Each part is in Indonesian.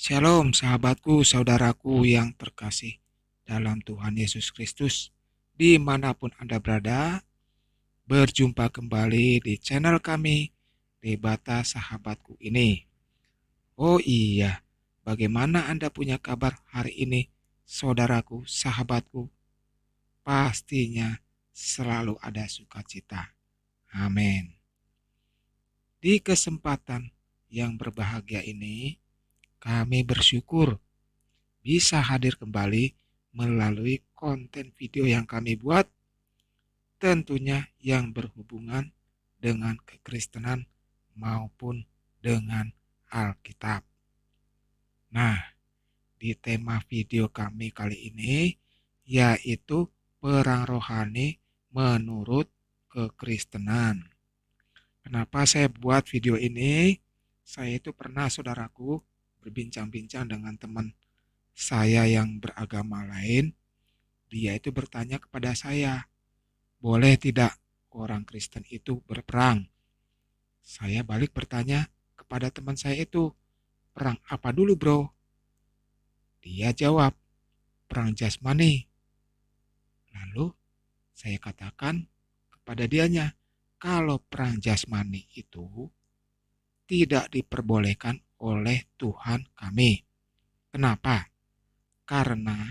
Shalom sahabatku, saudaraku yang terkasih dalam Tuhan Yesus Kristus. Dimanapun Anda berada, berjumpa kembali di channel kami, Debata Sahabatku ini. Oh iya, bagaimana Anda punya kabar hari ini, saudaraku, sahabatku? Pastinya selalu ada sukacita. Amin. Di kesempatan yang berbahagia ini, kami bersyukur bisa hadir kembali melalui konten video yang kami buat, tentunya yang berhubungan dengan kekristenan maupun dengan Alkitab. Nah, di tema video kami kali ini yaitu perang rohani menurut kekristenan. Kenapa saya buat video ini? Saya itu pernah, saudaraku, berbincang-bincang dengan teman saya yang beragama lain. Dia itu bertanya kepada saya, boleh tidak orang Kristen itu berperang? Saya balik bertanya kepada teman saya itu, perang apa dulu bro? Dia jawab, perang jasmani. Lalu saya katakan kepada dianya, kalau perang jasmani itu tidak diperbolehkan oleh Tuhan kami. Kenapa? Karena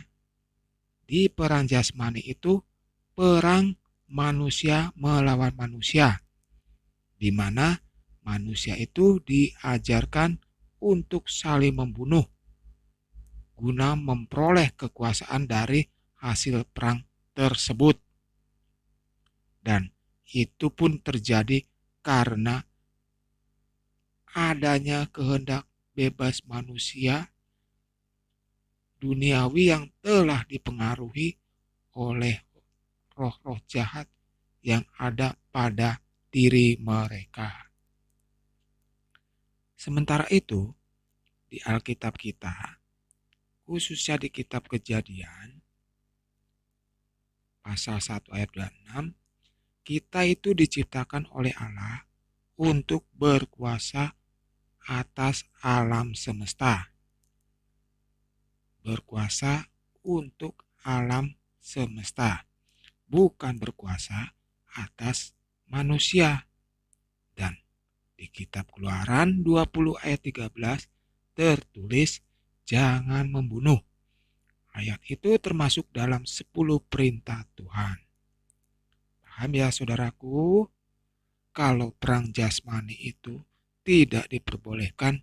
di perang jasmani itu perang manusia melawan manusia, di mana manusia itu diajarkan untuk saling membunuh guna memperoleh kekuasaan dari hasil perang tersebut. Dan itu pun terjadi karena adanya kehendak bebas manusia duniawi yang telah dipengaruhi oleh roh-roh jahat yang ada pada diri mereka. Sementara itu, di Alkitab kita, khususnya di kitab Kejadian, pasal 1 ayat 26, kita itu diciptakan oleh Allah untuk berkuasa atas alam semesta. Berkuasa untuk alam semesta, bukan berkuasa atas manusia. Dan di kitab Keluaran 20 ayat 13 tertulis jangan membunuh. Ayat itu termasuk dalam 10 perintah Tuhan. Paham ya saudaraku? Kalau perang jasmani itu tidak diperbolehkan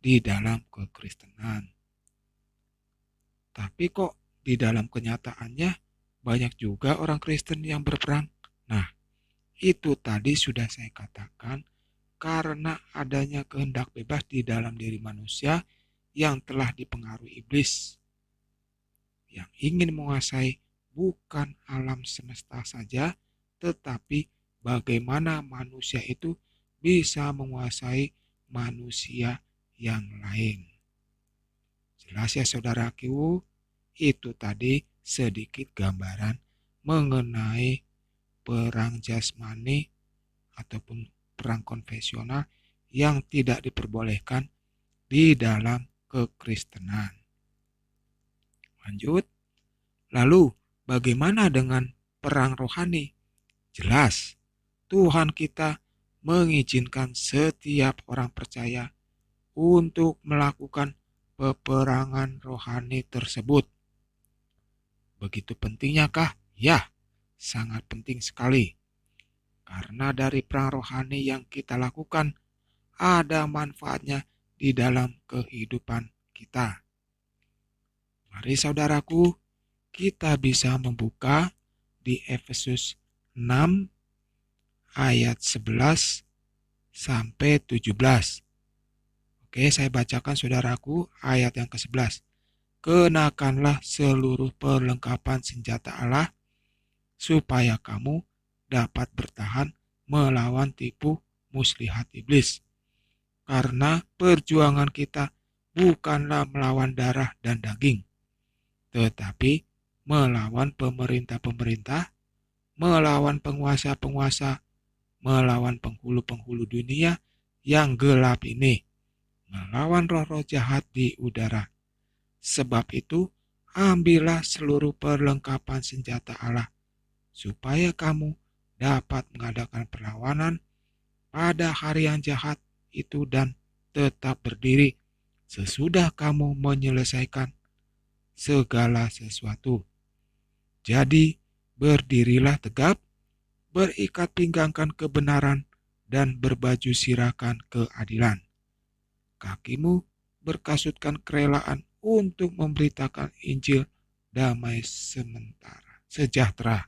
di dalam kekristenan. Tapi kok di dalam kenyataannya banyak juga orang Kristen yang berperang. Nah, itu tadi sudah saya katakan karena adanya kehendak bebas di dalam diri manusia yang telah dipengaruhi iblis. Yang ingin menguasai bukan alam semesta saja, tetapi bagaimana manusia itu bisa menguasai manusia yang lain. Jelas ya saudaraku, itu tadi sedikit gambaran mengenai perang jasmani ataupun perang konvensional yang tidak diperbolehkan di dalam kekristenan. Lanjut. Lalu bagaimana dengan perang rohani? Jelas, Tuhan kita mengizinkan setiap orang percaya untuk melakukan peperangan rohani tersebut. Begitu pentingnyakah? Ya, sangat penting sekali. Karena dari perang rohani yang kita lakukan, ada manfaatnya di dalam kehidupan kita. Mari saudaraku, kita bisa membuka di Efesus 6 ayat 11 sampai 17. Oke, saya bacakan saudaraku ayat yang ke-11. Kenakanlah seluruh perlengkapan senjata Allah, supaya kamu dapat bertahan melawan tipu muslihat iblis. Karena perjuangan kita bukanlah melawan darah dan daging, tetapi melawan pemerintah-pemerintah, melawan penguasa-penguasa, melawan penghulu-penghulu dunia yang gelap ini, melawan roh-roh jahat di udara. Sebab itu, ambillah seluruh perlengkapan senjata Allah, supaya kamu dapat mengadakan perlawanan pada hari yang jahat itu dan tetap berdiri sesudah kamu menyelesaikan segala sesuatu. Jadi, berdirilah tegap, berikat pinggangkan kebenaran, dan berbaju sirahkan keadilan. Kakimu berkasutkan kerelaan untuk memberitakan Injil damai sejahtera.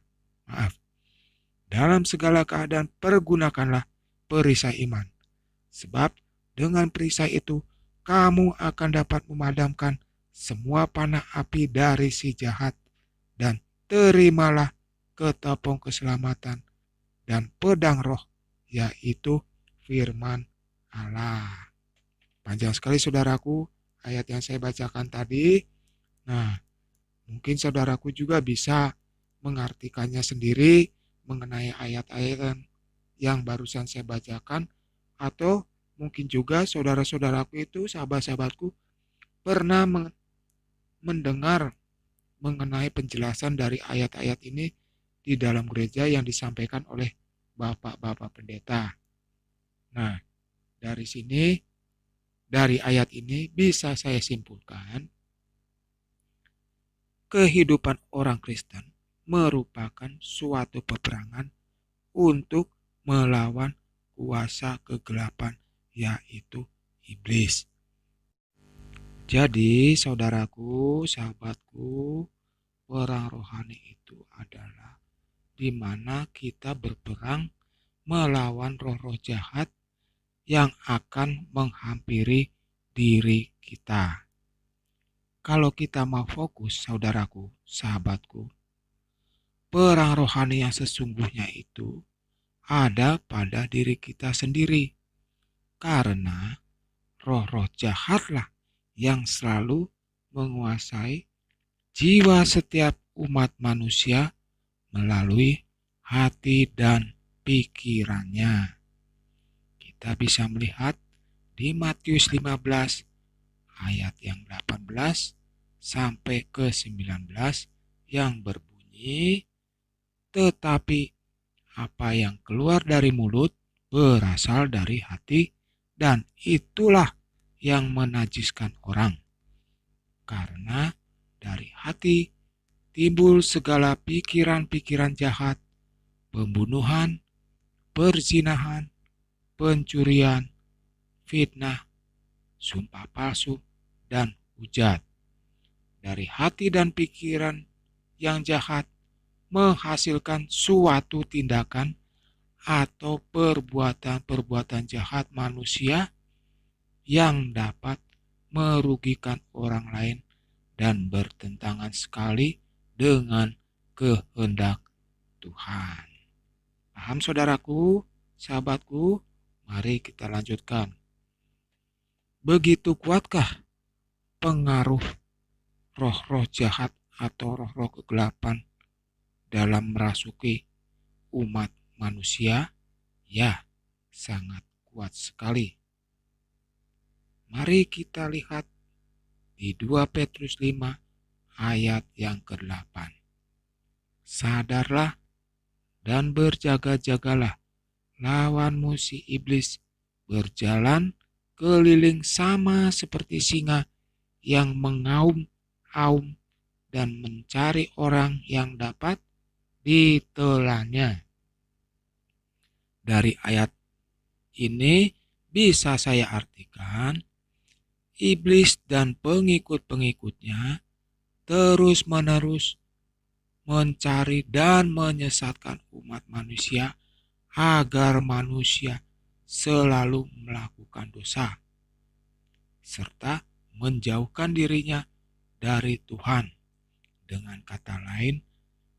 Dalam segala keadaan pergunakanlah perisai iman. Sebab dengan perisai itu kamu akan dapat memadamkan semua panah api dari si jahat, dan terimalah ketopong keselamatan dan pedang roh, yaitu firman Allah. Panjang sekali saudaraku ayat yang saya bacakan tadi. Nah, mungkin saudaraku juga bisa mengartikannya sendiri mengenai ayat-ayat yang barusan saya bacakan, atau mungkin juga saudara-saudaraku itu, sahabat-sahabatku, pernah mendengar mengenai penjelasan dari ayat-ayat ini di dalam gereja yang disampaikan oleh bapak-bapak pendeta. Nah, dari sini, dari ayat ini bisa saya simpulkan, kehidupan orang Kristen merupakan suatu peperangan untuk melawan kuasa kegelapan, yaitu iblis. Jadi, saudaraku, sahabatku, perang rohani itu adalah di mana kita berperang melawan roh-roh jahat yang akan menghampiri diri kita. Kalau kita mau fokus, saudaraku, sahabatku, perang rohani yang sesungguhnya itu ada pada diri kita sendiri. Karena roh-roh jahatlah yang selalu menguasai jiwa setiap umat manusia melalui hati dan pikirannya. Kita bisa melihat di Matius 15 ayat yang 18 sampai ke 19 yang berbunyi, tetapi apa yang keluar dari mulut berasal dari hati, dan itulah yang menajiskan orang. Karena dari hati timbul segala pikiran-pikiran jahat, pembunuhan, perzinahan, pencurian, fitnah, sumpah palsu, dan hujat. Dari hati dan pikiran yang jahat menghasilkan suatu tindakan atau perbuatan-perbuatan jahat manusia yang dapat merugikan orang lain dan bertentangan sekali dengan kehendak Tuhan. Paham saudaraku, sahabatku? Mari kita lanjutkan. Begitu kuatkah pengaruh roh-roh jahat atau roh-roh kegelapan dalam merasuki umat manusia? Ya, sangat kuat sekali. Mari kita lihat di 2 Petrus 5 ayat yang ke-8. Sadarlah dan berjaga-jagalah, lawanmu si iblis berjalan keliling sama seperti singa yang mengaum-aum dan mencari orang yang dapat ditelannya. Dari ayat ini bisa saya artikan, iblis dan pengikut-pengikutnya terus-menerus mencari dan menyesatkan umat manusia agar manusia selalu melakukan dosa, serta menjauhkan dirinya dari Tuhan. Dengan kata lain,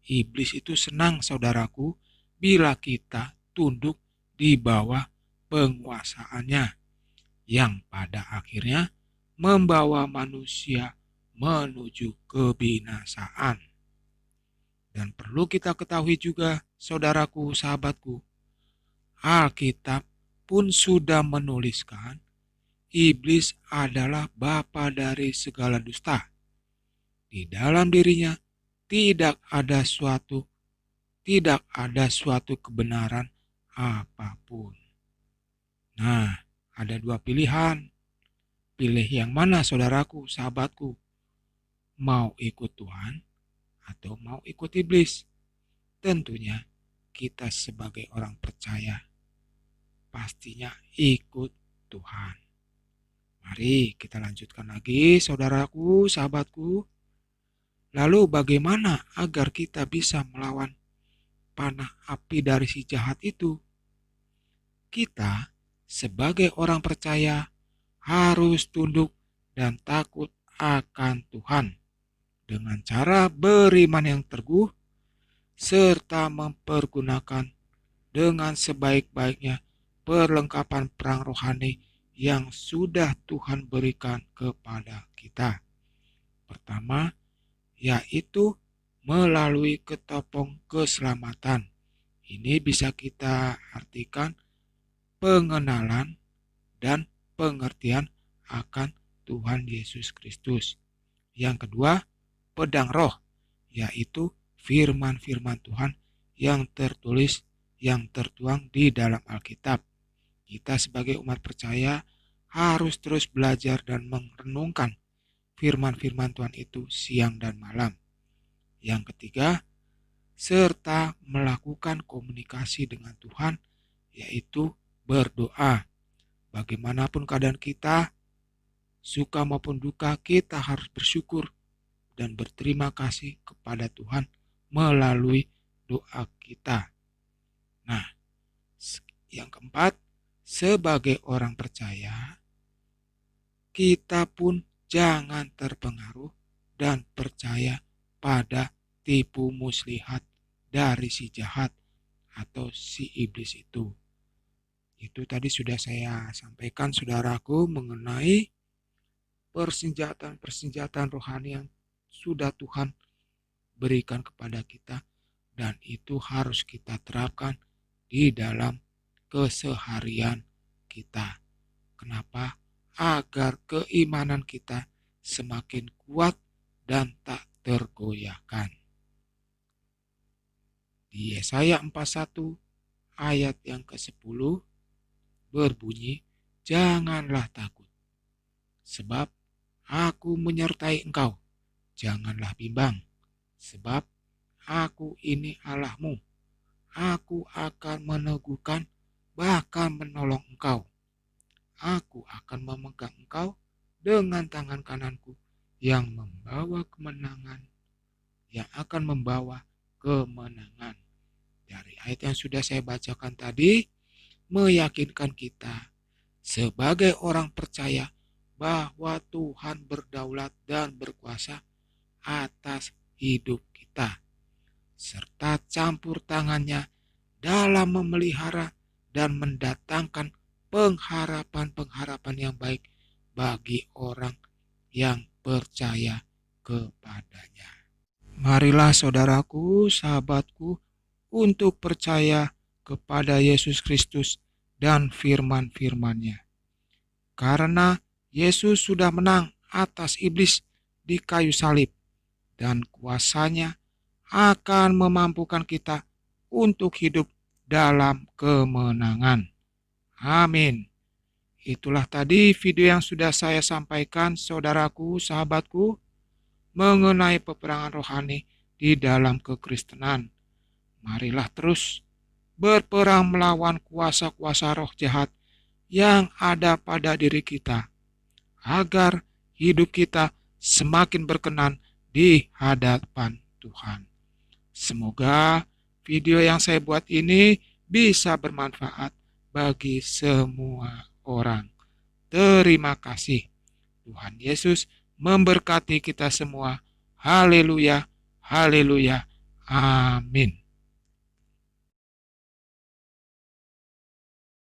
iblis itu senang, saudaraku, bila kita tunduk di bawah penguasaannya, yang pada akhirnya membawa manusia menuju kebinasaan. Dan perlu kita ketahui juga, saudaraku, sahabatku, Alkitab pun sudah menuliskan iblis adalah bapa dari segala dusta. Di dalam dirinya tidak ada suatu kebenaran apapun. Nah, ada dua pilihan. Pilih yang mana, saudaraku, sahabatku? Mau ikut Tuhan atau mau ikut iblis? Tentunya kita sebagai orang percaya pastinya ikut Tuhan. Mari kita lanjutkan lagi, saudaraku, sahabatku. Lalu bagaimana agar kita bisa melawan panah api dari si jahat itu? Kita sebagai orang percaya harus tunduk dan takut akan Tuhan dengan cara beriman yang teguh serta mempergunakan dengan sebaik-baiknya perlengkapan perang rohani yang sudah Tuhan berikan kepada kita. Pertama, yaitu melalui ketopong keselamatan. Ini bisa kita artikan pengenalan dan pengertian akan Tuhan Yesus Kristus. Yang kedua, pedang roh, yaitu firman-firman Tuhan yang tertulis, yang tertuang di dalam Alkitab. Kita sebagai umat percaya harus terus belajar dan merenungkan firman-firman Tuhan itu siang dan malam. Yang ketiga, serta melakukan komunikasi dengan Tuhan, yaitu berdoa. Bagaimanapun keadaan kita, suka maupun duka, kita harus bersyukur dan berterima kasih kepada Tuhan melalui doa kita. Nah, yang keempat, sebagai orang percaya, kita pun jangan terpengaruh dan percaya pada tipu muslihat dari si jahat atau si iblis itu. Itu tadi sudah saya sampaikan, saudaraku, mengenai persenjataan rohani yang sudah Tuhan berikan kepada kita, dan itu harus kita terapkan di dalam keseharian kita. Kenapa? Agar keimanan kita semakin kuat dan tak tergoyahkan. Di Yesaya 41 ayat yang ke-10 berbunyi, janganlah takut, sebab aku menyertai engkau. Janganlah bimbang, sebab aku ini Allahmu. Aku akan meneguhkan, bahkan menolong engkau. Aku akan memegang engkau dengan tangan kananku yang membawa kemenangan, yang akan membawa kemenangan. Dari ayat yang sudah saya bacakan tadi, meyakinkan kita sebagai orang percaya bahwa Tuhan berdaulat dan berkuasa atas hidup kita, serta campur tangannya dalam memelihara dan mendatangkan pengharapan-pengharapan yang baik bagi orang yang percaya kepadanya. Marilah saudaraku, sahabatku, untuk percaya kepada Yesus Kristus dan firman-firman-Nya. Karena Yesus sudah menang atas iblis di kayu salib, dan kuasa-Nya akan memampukan kita untuk hidup dalam kemenangan. Amin. Itulah tadi video yang sudah saya sampaikan, saudaraku, sahabatku, mengenai peperangan rohani di dalam kekristenan. Marilah terus berperang melawan kuasa-kuasa roh jahat yang ada pada diri kita, agar hidup kita semakin berkenan di hadapan Tuhan. Semoga video yang saya buat ini bisa bermanfaat bagi semua orang. Terima kasih. Tuhan Yesus memberkati kita semua. Haleluya, haleluya, amin.